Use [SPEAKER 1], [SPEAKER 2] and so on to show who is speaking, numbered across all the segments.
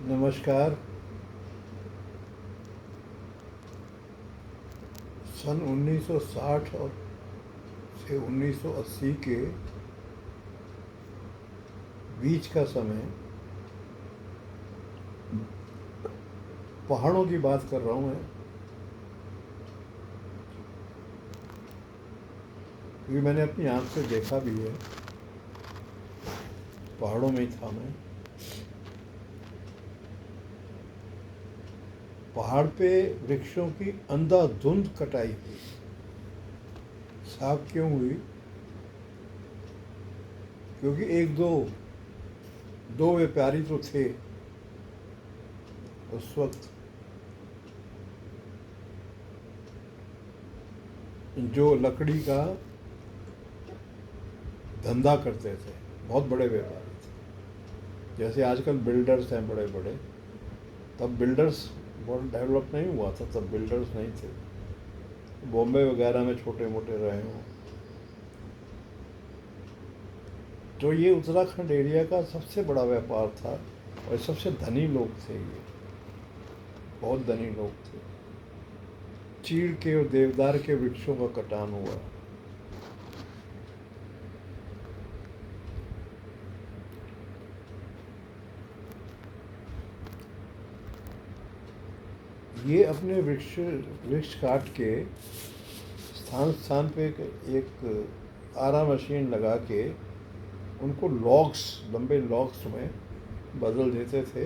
[SPEAKER 1] नमस्कार। सन 1960 और से 1980 के बीच का समय पहाड़ों की बात कर रहा हूँ मैं, क्योंकि मैंने अपनी आँख से देखा भी है। पहाड़ों में ही था मैं। पहाड़ पे वृक्षों की अंधाधुंध कटाई हुई। साफ क्यों हुई? क्योंकि एक दो व्यापारी तो थे उस वक्त, जो लकड़ी का धंधा करते थे। बहुत बड़े व्यापारी थे। जैसे आजकल बिल्डर्स हैं बड़े बड़े, तब बिल्डर्स बहुत डेवलप नहीं हुआ था, तब बिल्डर्स नहीं थे। बॉम्बे वगैरह में छोटे मोटे रहे हों। तो ये उत्तराखंड एरिया का सबसे बड़ा व्यापार था और सबसे धनी लोग थे ये। बहुत धनी लोग थे। चीड़ के और देवदार के वृक्षों का कटान हुआ। ये अपने वृक्ष वृक्ष काट के स्थान स्थान पे एक आरा मशीन लगा के उनको लॉग्स, लंबे लॉग्स में बदल देते थे।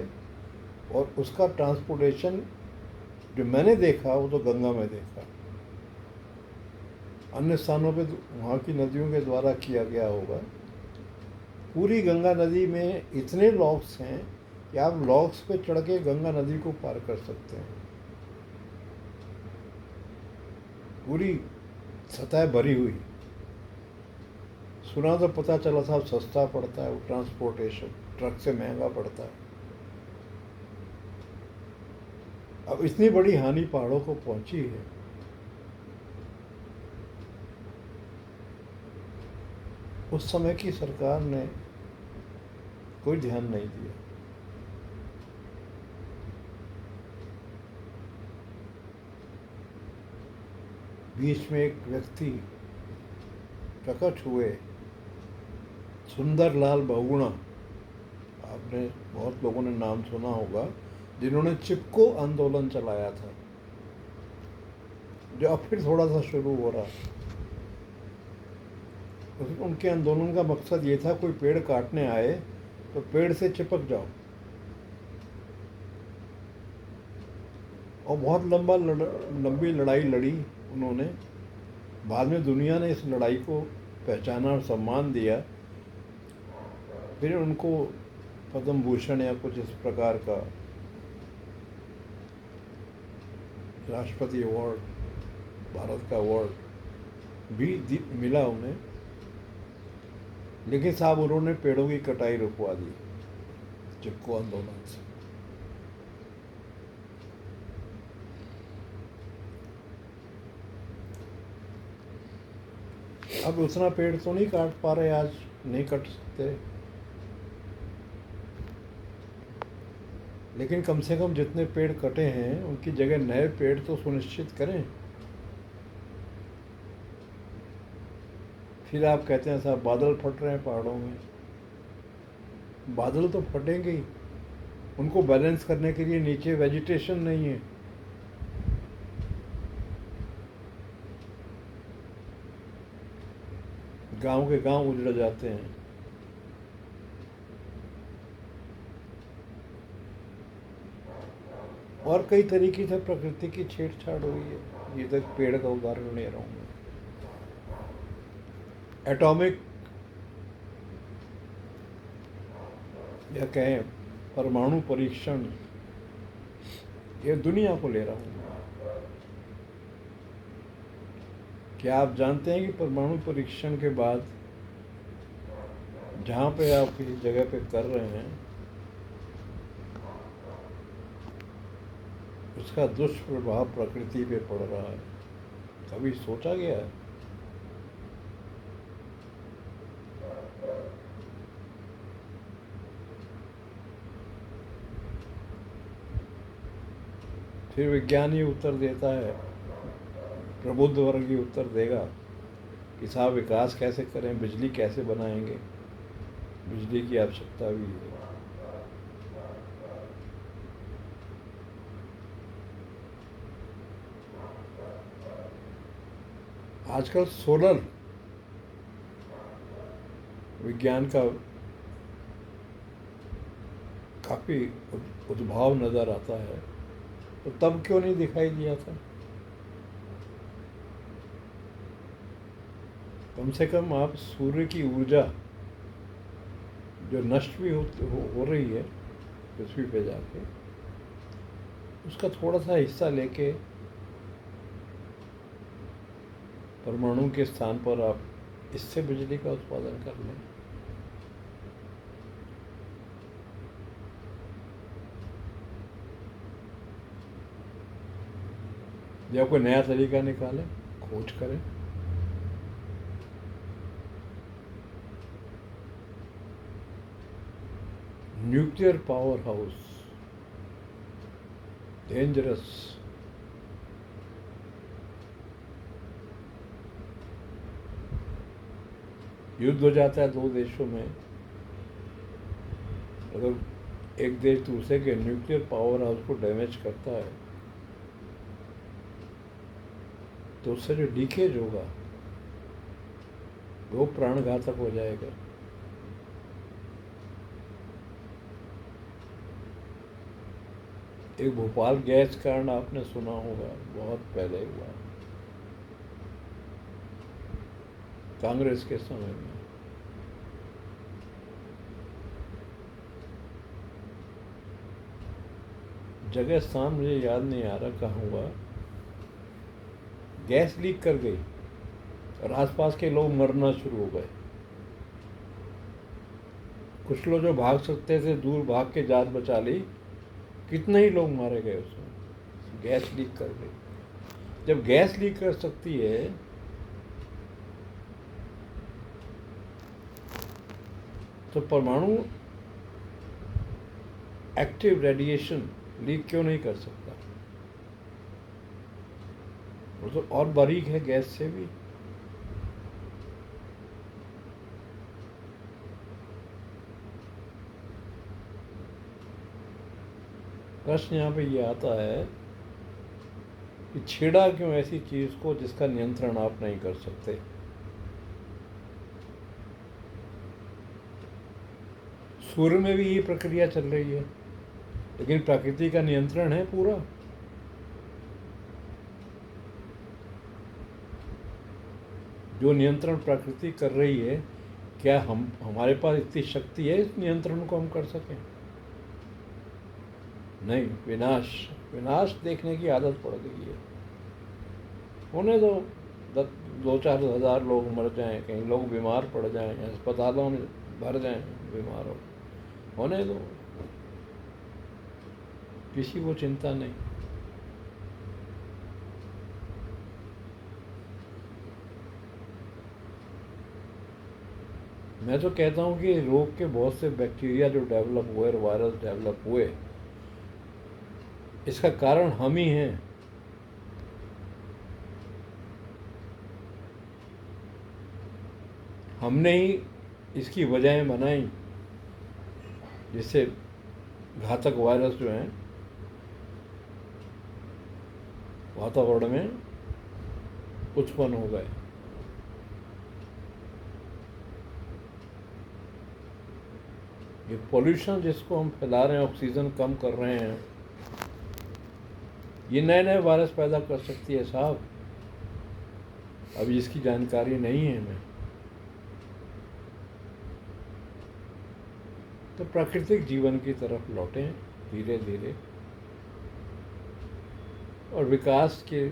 [SPEAKER 1] और उसका ट्रांसपोर्टेशन जो मैंने देखा वो तो गंगा में देखा। अन्य स्थानों पे वहाँ की नदियों के द्वारा किया गया होगा। पूरी गंगा नदी में इतने लॉग्स हैं कि आप लॉग्स पे चढ़ के गंगा नदी को पार कर सकते हैं। पूरी सतह भरी हुई। सुना तो पता चला था सस्ता पड़ता है वो ट्रांसपोर्टेशन, ट्रक से महंगा पड़ता है। अब इतनी बड़ी हानि पहाड़ों को पहुंची है। उस समय की सरकार ने कोई ध्यान नहीं दिया। बीच में एक व्यक्ति प्रकट हुए, सुंदरलाल बहुगुणा। आपने बहुत लोगों ने नाम सुना होगा, जिन्होंने चिपको आंदोलन चलाया था, जो अब फिर थोड़ा सा शुरू हो रहा। उनके आंदोलन का मकसद ये था, कोई पेड़ काटने आए तो पेड़ से चिपक जाओ। और बहुत लंबी लड़ाई लड़ी उन्होंने। बाद में दुनिया ने इस लड़ाई को पहचाना और सम्मान दिया। फिर उनको पद्म भूषण या कुछ इस प्रकार का राष्ट्रपति अवार्ड, भारत का अवार्ड भी मिला उन्हें। लेकिन साहब उन्होंने पेड़ों की कटाई रुकवा दी चिपको आंदोलन से। अब उतना पेड़ तो नहीं काट पा रहे, आज नहीं कट सकते, लेकिन कम से कम जितने पेड़ कटे हैं उनकी जगह नए पेड़ तो सुनिश्चित करें। फिर आप कहते हैं साहब बादल फट रहे हैं पहाड़ों में। बादल तो फटेंगे ही, उनको बैलेंस करने के लिए नीचे वेजिटेशन नहीं है। गांव के गांव उजड़ जाते हैं। और कई तरीके से प्रकृति की छेड़छाड़ हुई है। ये तक पेड़ का उदाहरण ले रहा हूँ मैं। एटॉमिक या कहें परमाणु परीक्षण, ये दुनिया को ले रहा हूँ। क्या आप जानते हैं कि परमाणु परीक्षण के बाद जहाँ पे आप किसी जगह पे कर रहे हैं, उसका दुष्प्रभाव प्रकृति पे पड़ रहा है? कभी सोचा गया है? फिर विज्ञान ही उत्तर देता है, प्रबुद्ध वर्ग ही उत्तर देगा कि साहब विकास कैसे करें, बिजली कैसे बनाएंगे, बिजली की आवश्यकता भी है। आजकल सोलर विज्ञान का काफ़ी उद्भाव नज़र आता है, तो तब क्यों नहीं दिखाई दिया था? कम से कम आप सूर्य की ऊर्जा जो नष्ट भी हो रही है पृथ्वी पे जाके, उसका थोड़ा सा हिस्सा लेके परमाणु के स्थान पर आप इससे बिजली का उत्पादन कर लें। या कोई नया तरीका निकालें, खोज करें। Nuclear power house dangerous. युद्ध हो जाता है दो देशों में, अगर एक देश दूसरे के न्यूक्लियर पावर हाउस को डैमेज करता है तो उससे जो लीकेज होगा वो प्राणघातक हो जाएगा। एक भोपाल गैस कांड आपने सुना होगा, बहुत पहले हुआ, कांग्रेस के समय में। जगह स्थान मुझे याद नहीं आ रहा कहाँ हुआ, गैस लीक कर गई और आसपास के लोग मरना शुरू हो गए। कुछ लोग जो भाग सकते थे दूर भाग के जान बचा ली, कितने ही लोग मारे गए उसमें, गैस लीक कर गई। जब गैस लीक कर सकती है तो परमाणु एक्टिव रेडिएशन लीक क्यों नहीं कर सकता? वो तो और बारीक है गैस से भी। प्रश्न यहाँ पे ये आता है कि छेड़ा क्यों ऐसी चीज को जिसका नियंत्रण आप नहीं कर सकते? सूर्य में भी ये प्रक्रिया चल रही है, लेकिन प्रकृति का नियंत्रण है पूरा। जो नियंत्रण प्रकृति कर रही है, क्या हमारे पास इतनी शक्ति है इस नियंत्रण को हम कर सकें? नहीं। विनाश विनाश देखने की आदत पड़ गई है। होने दो, 2-4 हज़ार लोग मर जाएं, कहीं लोग बीमार पड़ जाएं, अस्पतालों में भर जाएं बीमारों, होने दो, किसी को चिंता नहीं। मैं तो कहता हूँ कि रोग के बहुत से बैक्टीरिया जो डेवलप हुए, वायरस डेवलप हुए, इसका कारण हम ही हैं। हमने ही इसकी वजहें बनाई जिससे घातक वायरस जो हैं वातावरण में उत्पन्न हो गए। ये पोल्यूशन जिसको हम फैला रहे हैं, ऑक्सीजन कम कर रहे हैं, ये नए नए वायरस पैदा कर सकती है साहब। अभी इसकी जानकारी नहीं है हमें। तो प्राकृतिक जीवन की तरफ लौटें धीरे धीरे, और विकास के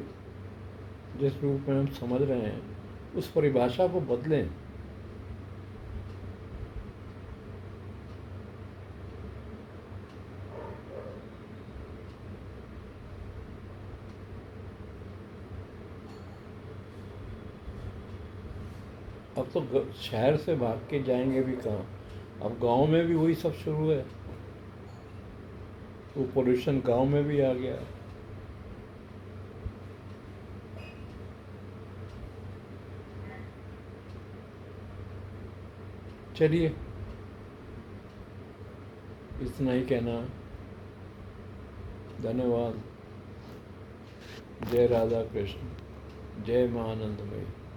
[SPEAKER 1] जिस रूप में हम समझ रहे हैं उस परिभाषा को बदलें। अब तो शहर से भाग के जाएंगे भी कहाँ, अब गांव में भी वही सब शुरू है। वो पोल्यूशन गांव में भी आ गया है। चलिए, इतना ही कहना। धन्यवाद। जय राधा कृष्ण, जय महानंदमयी।